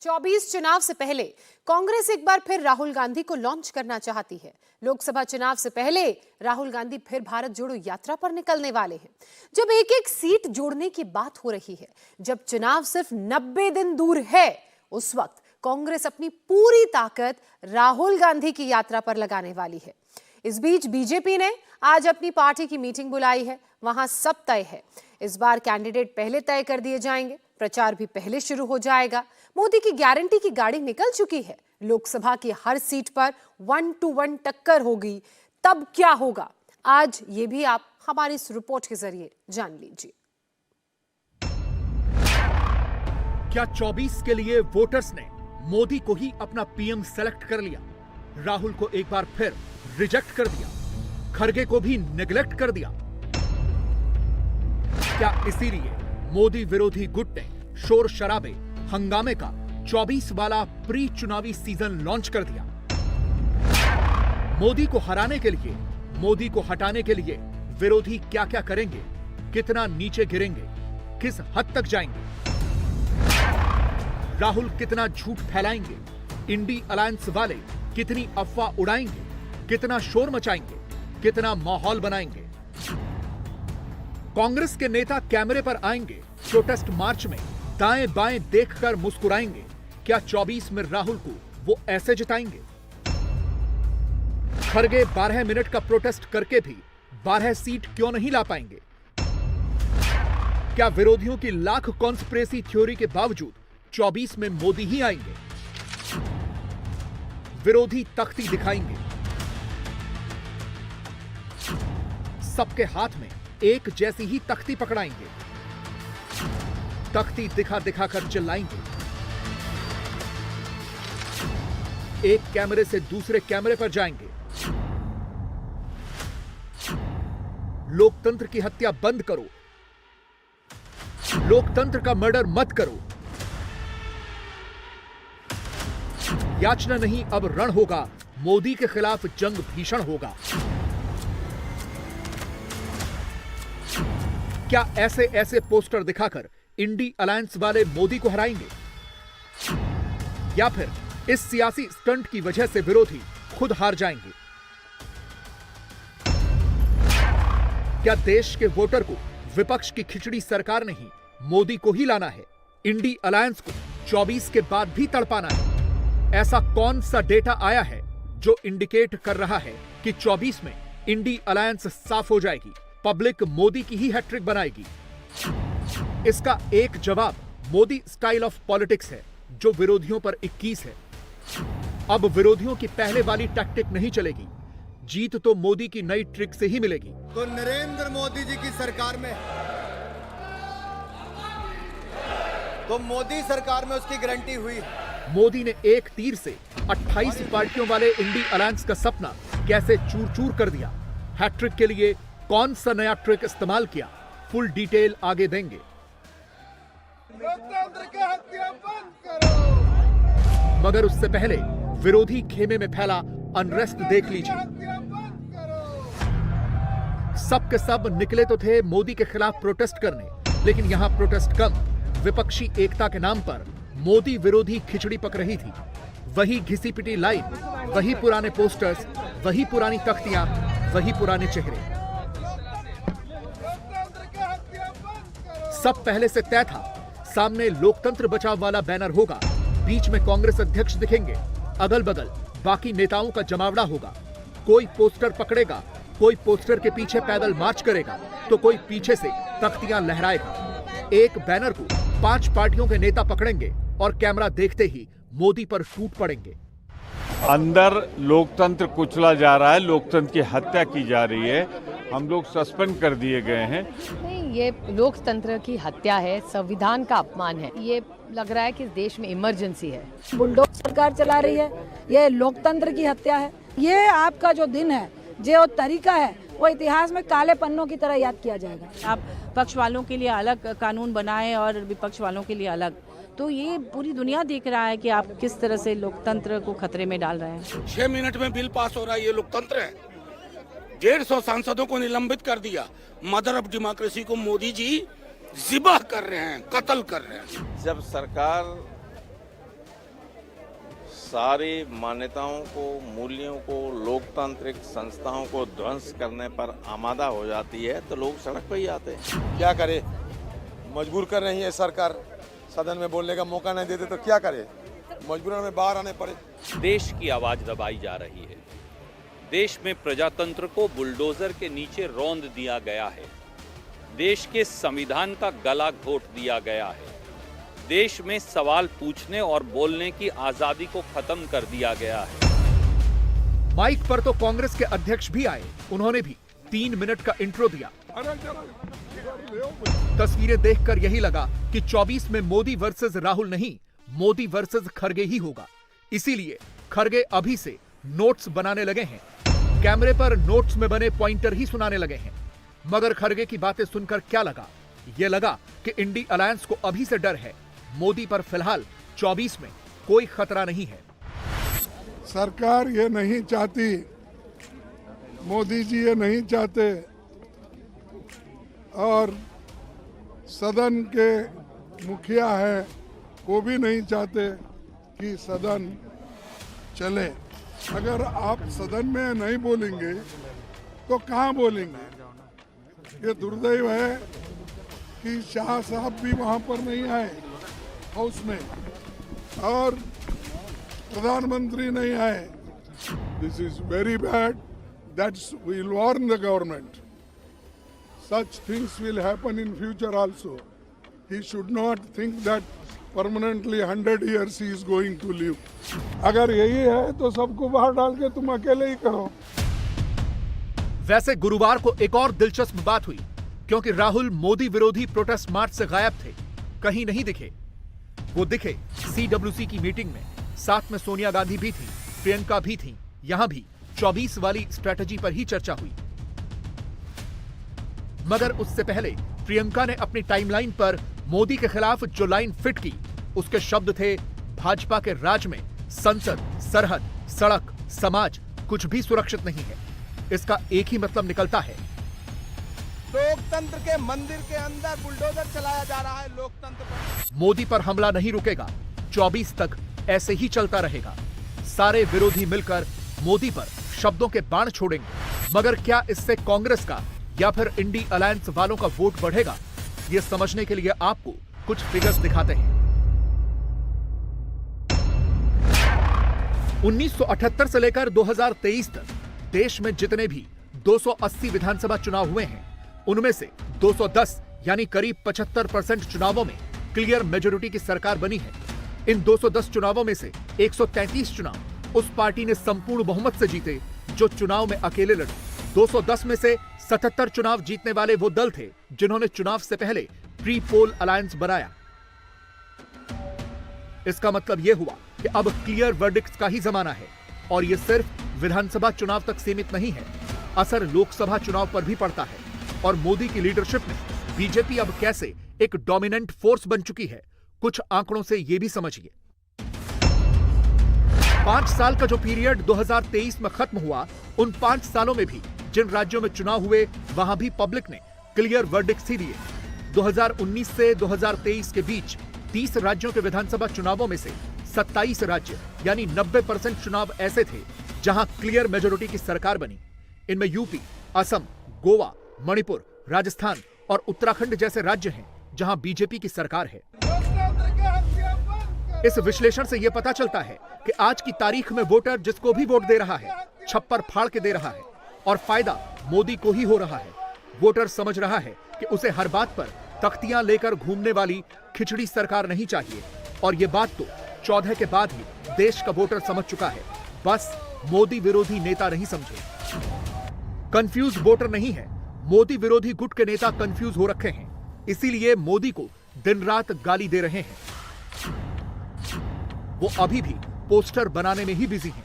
24 चुनाव से पहले कांग्रेस एक बार फिर राहुल गांधी को लॉन्च करना चाहती है। लोकसभा चुनाव से पहले राहुल गांधी फिर भारत जोड़ो यात्रा पर निकलने वाले हैं। जब एक एक सीट जोड़ने की बात हो रही है, जब चुनाव सिर्फ 90 दिन दूर है, उस वक्त कांग्रेस अपनी पूरी ताकत राहुल गांधी की यात्रा पर लगाने वाली है। इस बीच बीजेपी ने आज अपनी पार्टी की मीटिंग बुलाई है। वहां सब तय है। इस बार कैंडिडेट पहले तय कर दिए जाएंगे, प्रचार भी पहले शुरू हो जाएगा। मोदी की गारंटी की गाड़ी निकल चुकी है। लोकसभा की हर सीट पर 1 to 1 टक्कर होगी। तब क्या होगा, आज ये भी आप हमारी इस रिपोर्ट के जरिए जान लीजिए। क्या 24 के लिए वोटर्स ने मोदी को ही अपना पीएम सेलेक्ट कर लिया? राहुल को एक बार फिर रिजेक्ट कर दिया, खड़गे को भी नेग्लेक्ट कर दिया। क्या इसीलिए मोदी विरोधी गुट ने शोर शराबे हंगामे का 24 वाला प्री चुनावी सीजन लॉन्च कर दिया? मोदी को हराने के लिए, मोदी को हटाने के लिए विरोधी क्या क्या करेंगे, कितना नीचे गिरेंगे, किस हद तक जाएंगे? राहुल कितना झूठ फैलाएंगे, इंडी अलायंस वाले कितनी अफवाह उड़ाएंगे, कितना शोर मचाएंगे, कितना माहौल बनाएंगे? कांग्रेस के नेता कैमरे पर आएंगे, प्रोटेस्ट मार्च में दाएं बाएं देखकर मुस्कुराएंगे। क्या 24 में राहुल को वो ऐसे जिताएंगे? खड़गे 12 मिनट का प्रोटेस्ट करके भी 12 सीट क्यों नहीं ला पाएंगे? क्या विरोधियों की लाख कॉन्स्पिरेसी थ्योरी के बावजूद 24 में मोदी ही आएंगे? विरोधी तख्ती दिखाएंगे। सबके हाथ में एक जैसी ही तख्ती पकड़ाएंगे, तख्ती दिखा दिखा कर चिल्लाएंगे। एक कैमरे से दूसरे कैमरे पर जाएंगे। लोकतंत्र की हत्या बंद करो, लोकतंत्र का मर्डर मत करो। याचना नहीं, अब रण होगा। मोदी के खिलाफ जंग भीषण होगा। क्या ऐसे ऐसे पोस्टर दिखाकर इंडी अलायंस वाले मोदी को हराएंगे? या फिर इस सियासी स्टंट की वजह से विरोधी खुद हार जाएंगे? क्या देश के वोटर को विपक्ष की खिचड़ी सरकार नहीं, मोदी को ही लाना है? इंडी अलायंस को 24 के बाद भी तड़पाना है? ऐसा कौन सा डेटा आया है जो इंडिकेट कर रहा है कि 24 में इंडी अलायंस साफ हो जाएगी, पब्लिक मोदी की ही हैट्रिक बनाएगी? इसका एक जवाब मोदी स्टाइल ऑफ पॉलिटिक्स है, जो विरोधियों पर 21 है। अब विरोधियों की पहले वाली टैक्टिक नहीं चलेगी। जीत तो मोदी की नई ट्रिक से ही मिलेगी। तो नरेंद्र मोदी जी की सरकार में, तो मोदी सरकार में उसकी गारंटी हुई। मोदी ने एक तीर से 28 पार्टियों वाले इंडी अलायंस का सपना कैसे चूर चूर कर दिया? हैट्रिक के लिए कौन सा नया ट्रिक इस्तेमाल किया? फुल डिटेल आगे देंगे। लोकतंत्र की हत्या बंद करो। मगर उससे पहले विरोधी खेमे में फैला अनरेस्ट देख लीजिए। सब के सब निकले तो थे मोदी के खिलाफ प्रोटेस्ट करने, लेकिन यहां प्रोटेस्ट कम, विपक्षी एकता के नाम पर मोदी विरोधी खिचड़ी पक रही थी। वही घिसी पिटी लाइन, वही पुराने पोस्टर्स, वही पुरानी तख्तियां, वही पुराने चेहरे। सब पहले से तय था। सामने लोकतंत्र बचाव वाला बैनर होगा, बीच में कांग्रेस अध्यक्ष दिखेंगे, अगल बगल बाकी नेताओं का जमावड़ा होगा। कोई पोस्टर पकड़ेगा, कोई पोस्टर के पीछे पैदल मार्च करेगा, तो कोई पीछे से तख्तियां लहराएगा। एक बैनर को 5 पार्टियों के नेता पकड़ेंगे और कैमरा देखते ही मोदी पर टूट पड़ेंगे। अंदर लोकतंत्र कुचला जा रहा है, लोकतंत्र की हत्या की जा रही है। हम लोग सस्पेंड कर दिए गए हैं। नहीं, ये लोकतंत्र की हत्या है, संविधान का अपमान है। ये लग रहा है कि इस देश में इमरजेंसी है। बुलडोज सरकार चला रही है, ये लोकतंत्र की हत्या है। ये आपका जो दिन है, जो तरीका है, वो इतिहास में काले पन्नों की तरह याद किया जाएगा। आप पक्ष वालों के लिए अलग कानून बनाए और विपक्ष वालों के लिए अलग, तो ये पूरी दुनिया देख रहा है कि आप किस तरह से लोकतंत्र को खतरे में डाल रहे हैं। 6 मिनट में बिल पास हो रहा है, ये लोकतंत्र है? 150 सांसदों को निलंबित कर दिया। मदर ऑफ डेमोक्रेसी को मोदी जी जिबा कर रहे हैं, कत्ल कर रहे हैं। जब सरकार सारी मान्यताओं को, मूल्यों को, लोकतांत्रिक संस्थाओं को ध्वंस करने पर आमादा हो जाती है तो लोग सड़क पर ही आते हैं। क्या करे, मजबूर कर रही है सरकार, सदन में बोलने का मौका नहीं देते तो क्या करे, मजबूरन में बाहर आने पड़े। देश की आवाज दबाई जा रही है। देश में प्रजातंत्र को बुलडोजर के नीचे रौंद दिया गया है। देश के संविधान का गला घोट दिया गया है। देश में सवाल पूछने और बोलने की आजादी को खत्म कर दिया गया है। माइक पर तो कांग्रेस के अध्यक्ष भी आए, उन्होंने भी 3 मिनट का इंट्रो दिया। तस्वीरें देखकर यही लगा कि 24 में मोदी वर्सेस राहुल नहीं, मोदी वर्सेस खरगे ही होगा। इसीलिए खरगे अभी से नोट्स बनाने लगे हैं, कैमरे पर नोट्स में बने पॉइंटर ही सुनाने लगे हैं। मगर खरगे की बातें सुनकर क्या लगा? ये लगा कि इंडी अलायंस को अभी से डर है, मोदी पर फिलहाल 24 में कोई खतरा नहीं है। सरकार ये नहीं चाहती, मोदी जी ये नहीं चाहते और सदन के मुखिया है वो भी नहीं चाहते कि सदन चले। अगर आप सदन में नहीं बोलेंगे तो कहाँ बोलेंगे? ये दुर्दैव है कि शाह साहब भी वहाँ पर नहीं आए हाउस में और प्रधानमंत्री नहीं आए। This is very bad. That's will warn the government. Such things will happen in future also. He should not think that permanently 100 years he is going to live. अगर यही है तो सबको बाहर डाल के तुम अकेले ही करो। वैसे गुरुवार को एक और दिलचस्प बात हुई, क्योंकि राहुल मोदी विरोधी प्रोटेस्ट मार्च से गायब थे, कहीं नहीं दिखे। वो दिखे CWC की मीटिंग में, साथ में सोनिया गांधी भी थी, प्रियंका भी थी। यहां भी 24 वाली स्ट्रेटजी पर ही चर्चा हुई। मगर उससे पहले प्रियंका ने अपनी टाइमलाइन पर मोदी के खिलाफ जो लाइन फिट की, उसके शब्द थे, भाजपा के राज में संसद, सरहद, सड़क, समाज कुछ भी सुरक्षित नहीं है। इसका एक ही मतलब निकलता है, लोकतंत्र के मंदिर के अंदर बुलडोजर चलाया जा रहा है। लोकतंत्र पर मोदी पर हमला नहीं रुकेगा, 24 तक ऐसे ही चलता रहेगा। सारे विरोधी मिलकर मोदी पर शब्दों के बाण छोड़ेंगे। मगर क्या इससे कांग्रेस का या फिर इंडी अलायंस वालों का वोट बढ़ेगा? यह समझने के लिए आपको कुछ फिगर्स दिखाते हैं। 1978 से लेकर 2023 तक देश में जितने भी 280 विधानसभा चुनाव हुए हैं, उनमें से 210 यानी करीब 75% चुनावों में क्लियर मेजोरिटी की सरकार बनी है। इन 210 चुनावों में से 133 चुनाव उस पार्टी ने संपूर्ण बहुमत से जीते जो चुनाव में अकेले लड़े। 210 में से 77 चुनाव जीतने वाले वो दल थे जिन्होंने चुनाव से पहले प्री पोल अलायंस बनाया। इसका मतलब यह हुआ कि अब क्लियर वर्डिक्ट्स का ही जमाना है, और यह सिर्फ विधानसभा चुनाव तक सीमित नहीं है, असर लोकसभा चुनाव पर भी पड़ता है। और मोदी की लीडरशिप में बीजेपी अब कैसे एक डोमिनेंट फोर्स बन चुकी है, कुछ आंकड़ों से यह भी समझिए। 5 साल का जो पीरियड 2023 में खत्म हुआ, उन 5 सालों में भी जिन राज्यों में चुनाव हुए, वहां भी पब्लिक ने क्लियर वर्डिक्ट्स ही दिए। 2019 से 2023 के बीच 30 राज्यों के विधानसभा चुनावों में से 27 राज्य यानी 90% चुनाव ऐसे थे जहां क्लियर मेजोरिटी की सरकार बनी। इनमें यूपी, असम, गोवा, मणिपुर, राजस्थान और उत्तराखंड जैसे राज्य हैं जहां बीजेपी की सरकार है। इस विश्लेषण से यह पता चलता है कि आज की तारीख में वोटर जिसको भी वोट दे रहा है, छप्पर फाड़ के दे रहा है, और फायदा मोदी को ही हो रहा है। वोटर समझ रहा है कि उसे हर बात पर तख्तियां लेकर घूमने वाली खिचड़ी सरकार नहीं चाहिए, और यह बात तो 14 के बाद ही देश का वोटर समझ चुका है। बस मोदी विरोधी नेता नहीं समझे। कंफ्यूज वोटर नहीं है, मोदी विरोधी गुट के नेता कंफ्यूज हो रखे हैं, इसीलिए मोदी को दिन रात गाली दे रहे हैं। वो अभी भी पोस्टर बनाने में ही बिजी हैं।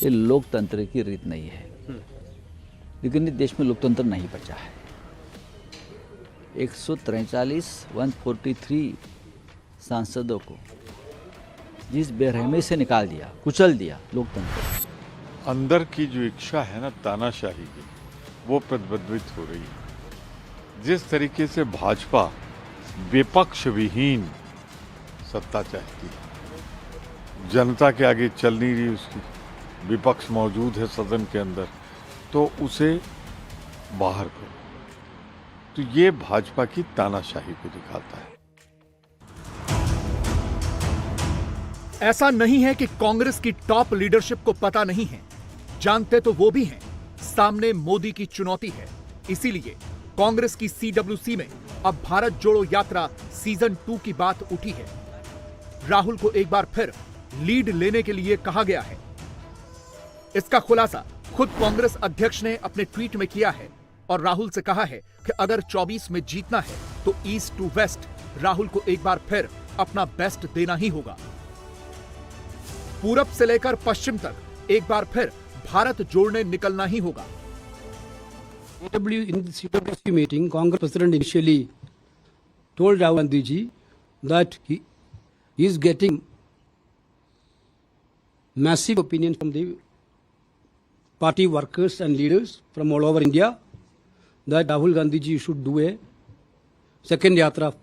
ये लोकतंत्र की रीत नहीं है, लेकिन इस देश में लोकतंत्र नहीं बचा है। 143 सांसदों को जिस बेरहमी से निकाल दिया, कुचल दिया लोकतंत्र। अंदर की जो इच्छा है ना तानाशाही की, वो प्रतिबिंबित हो रही है। जिस तरीके से भाजपा विपक्ष विहीन सत्ता चाहती है, जनता के आगे चल नहीं रही उसकी, विपक्ष मौजूद है सदन के अंदर, तो उसे बाहर करो। तो ये भाजपा की तानाशाही को दिखाता है। ऐसा नहीं है कि कांग्रेस की टॉप लीडरशिप को पता नहीं है, जानते तो वो भी हैं। सामने मोदी की चुनौती है, इसीलिए कांग्रेस की सीडब्ल्यूसी में अब भारत जोड़ो यात्रा सीजन 2 की बात उठी है। राहुल को एक बार फिर लीड लेने के लिए कहा गया है। इसका खुलासा खुद कांग्रेस अध्यक्ष ने अपने ट्वीट में किया है और राहुल से कहा है कि अगर 24 में जीतना है तो ईस्ट टू वेस्ट राहुल को एक बार फिर अपना बेस्ट देना ही होगा। पूरब से लेकर पश्चिम तक एक बार फिर भारत जोड़ने निकलना ही होगा। In the CWC meeting, Congress President initially told Rahul Gandhi ji that he is getting massive opinion from the party workers and leaders from all over India that Rahul Gandhi ji should do a second yatra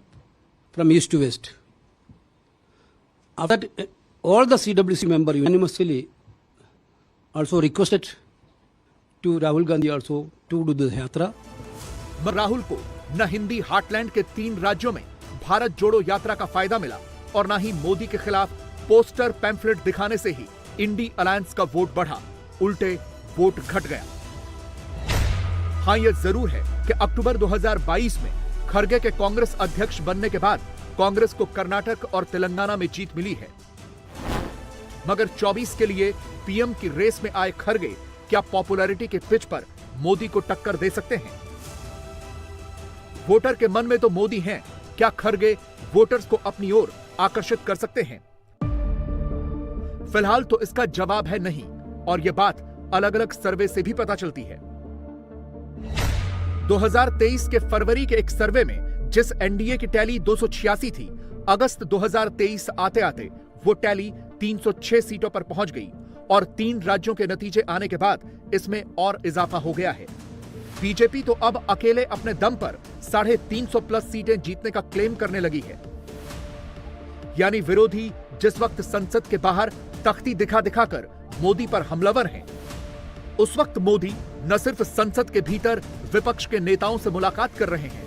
from east to west. After that, all the CWC members unanimously also requested to Rahul Gandhi also to do the yatra. Rahul को न Hindi heartland के 3 राज्यों में भारत जोड़ो यात्रा का फायदा मिला और न ही मोदी के खिलाफ पोस्टर पैम्फलेट दिखाने से ही इंडी अलायंस का वोट बढ़ा, उल्टे वोट घट गया। हां, यह जरूर है कि अक्टूबर 2022 में खरगे के कांग्रेस अध्यक्ष बनने के बाद कांग्रेस को कर्नाटक और तेलंगाना में जीत मिली है, मगर 24 के लिए पीएम की रेस में आए खरगे क्या पॉपुलैरिटी के पिच पर मोदी को टक्कर दे सकते हैं? वोटर के मन में तो मोदी हैं, क्या खरगे वोटर्स को अपनी ओर आकर्षित कर सकते हैं? फिलहाल तो इसका जवाब है नहीं, और यह बात अलग अलग सर्वे से भी पता चलती है। 2023 के फरवरी के एक सर्वे में जिस एनडीए की टैली 286 थी, अगस्त 2023 आते आते वो टैली 306 सीटों पर पहुंच गई और 3 राज्यों के नतीजे आने के बाद इसमें और इजाफा हो गया है। बीजेपी तो अब अकेले अपने दम पर 350 प्लस सीटें जीतने का क्लेम करने लगी है। यानी विरोधी जिस वक्त संसद के बाहर तख्ती दिखा दिखाकर मोदी पर हमलावर हैं, उस वक्त मोदी न सिर्फ संसद के भीतर विपक्ष के नेताओं से मुलाकात कर रहे हैं,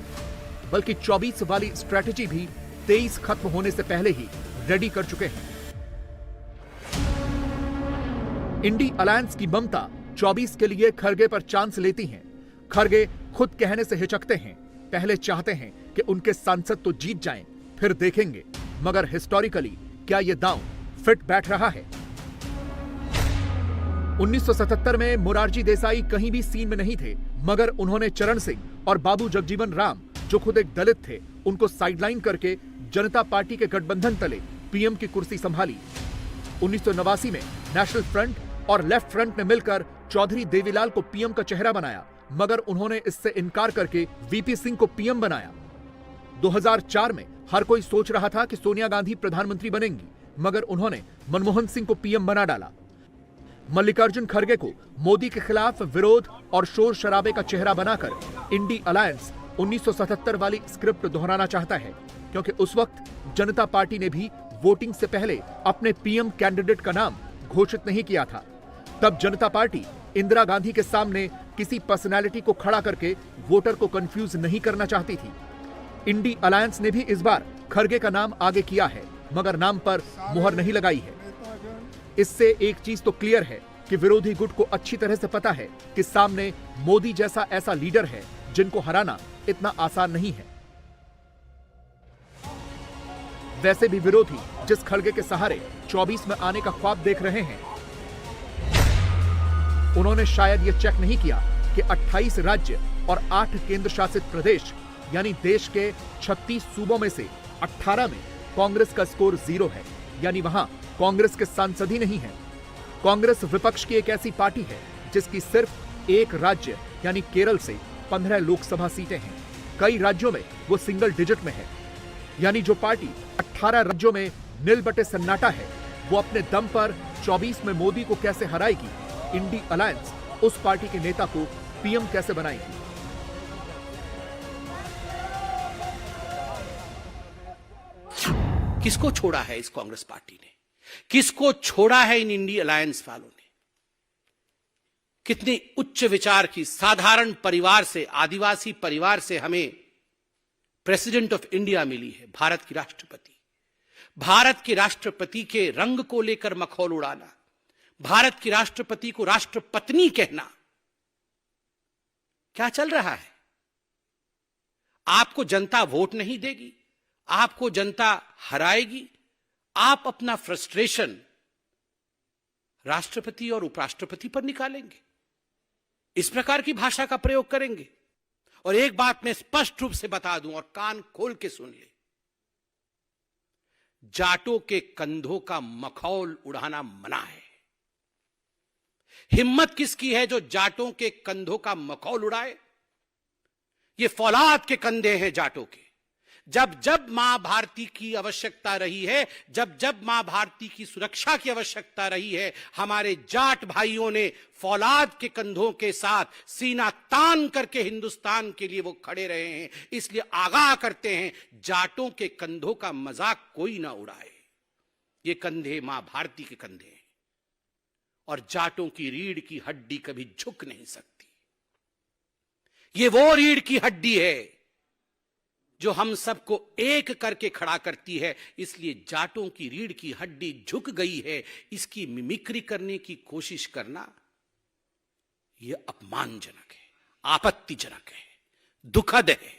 बल्कि 24 वाली स्ट्रेटेजी भी 23 खत्म होने से पहले ही रेडी कर चुके हैं। इंडी अलायंस की ममता 24 के लिए खरगे पर चांस लेती हैं। खरगे खुद कहने से हिचकते हैं, पहले चाहते हैं कि उनके सांसद तो जीत जाएं, फिर देखेंगे। मगर हिस्टोरिकली क्या यह दांव फिट बैठ रहा है? 1977 में मोरारजी देसाई कहीं भी सीन में नहीं थे, मगर उन्होंने चरण सिंह और बाबू जगजीवन राम, जो खुद एक दलित थे, उनको साइडलाइन करके जनता पार्टी के गठबंधन तले पीएम की कुर्सी संभाली। 1989 में नेशनल फ्रंट और लेफ्ट फ्रंट ने मिलकर चौधरी देवीलाल को पीएम का चेहरा बनाया, मगर उन्होंने इससे इनकार करके वीपी सिंह को पीएम बनाया। 2004 में हर कोई सोच रहा था कि सोनिया गांधी प्रधानमंत्री बनेंगी, मगर उन्होंने मनमोहन सिंह को पीएम बना डाला। मल्लिकार्जुन खड़गे को मोदी के खिलाफ विरोध और शोर शराबे का चेहरा बनाकर इंडी अलायंस 1977 वाली स्क्रिप्ट दोहराना चाहता है, क्योंकि उस वक्त जनता पार्टी ने भी वोटिंग से पहले अपने पीएम कैंडिडेट का नाम घोषित नहीं किया था। तब जनता पार्टी इंदिरा गांधी के सामने किसी पर्सनैलिटी को खड़ा करके वोटर को कंफ्यूज नहीं करना चाहती थी। इंडी अलायंस ने भी इस बार खड़गे का नाम आगे किया है, मगर नाम पर मुहर नहीं लगाई है। इससे एक चीज तो क्लियर है कि विरोधी गुट को अच्छी तरह से पता है कि सामने मोदी जैसा ऐसा लीडर है जिनको हराना इतना आसान नहीं है। वैसे भी विरोधी जिस खड़गे के सहारे 24 में आने का ख्वाब देख रहे हैं, उन्होंने शायद यह चेक नहीं किया कि 28 राज्य और 8 केंद्र शासित प्रदेश यानी देश के 36 सूबों में से 18 में कांग्रेस का स्कोर 0 है। यानी वहां कांग्रेस के सांसद ही नहीं है। कांग्रेस विपक्ष की एक ऐसी पार्टी है जिसकी सिर्फ एक राज्य यानी केरल से 15 लोकसभा सीटें हैं। कई राज्यों में वो सिंगल डिजिट में है। यानी जो पार्टी 18 राज्यों में नील बटे सन्नाटा है, वो अपने दम पर 24 में मोदी को कैसे हराएगी? इंडी अलायंस उस पार्टी के नेता को पीएम कैसे बनाएगी? किसको छोड़ा है इस कांग्रेस पार्टी ने? किसको छोड़ा है इन इंडी अलायंस वालों ने? कितने उच्च विचार की साधारण परिवार से, आदिवासी परिवार से हमें प्रेसिडेंट ऑफ इंडिया मिली है, भारत की राष्ट्रपति। भारत के राष्ट्रपति के रंग को लेकर मखौल उड़ाना, भारत की राष्ट्रपति को राष्ट्रपत्नी कहना, क्या चल रहा है? आपको जनता वोट नहीं देगी, आपको जनता हराएगी, आप अपना फ्रस्ट्रेशन राष्ट्रपति और उपराष्ट्रपति पर निकालेंगे, इस प्रकार की भाषा का प्रयोग करेंगे। और एक बात मैं स्पष्ट रूप से बता दूं और कान खोल के सुन ले, जाटों के कंधों का मखौल उड़ाना मना है। हिम्मत किसकी है जो जाटों के कंधों का मखौल उड़ाए? ये फौलाद के कंधे हैं जाटों के। जब जब मां भारती की आवश्यकता रही है, जब जब मां भारती की सुरक्षा की आवश्यकता रही है, हमारे जाट भाइयों ने फौलाद के कंधों के साथ सीना तान करके हिंदुस्तान के लिए वो खड़े रहे हैं। इसलिए आगाह करते हैं, जाटों के कंधों का मजाक कोई ना उड़ाए। ये कंधे मां भारती के कंधे हैं और जाटों की रीढ़ की हड्डी कभी झुक नहीं सकती। ये वो रीढ़ की हड्डी है जो हम सबको एक करके खड़ा करती है। इसलिए जाटों की रीढ़ की हड्डी झुक गई है, इसकी मिमिक्री करने की कोशिश करना यह अपमानजनक है, आपत्तिजनक है, दुखद है।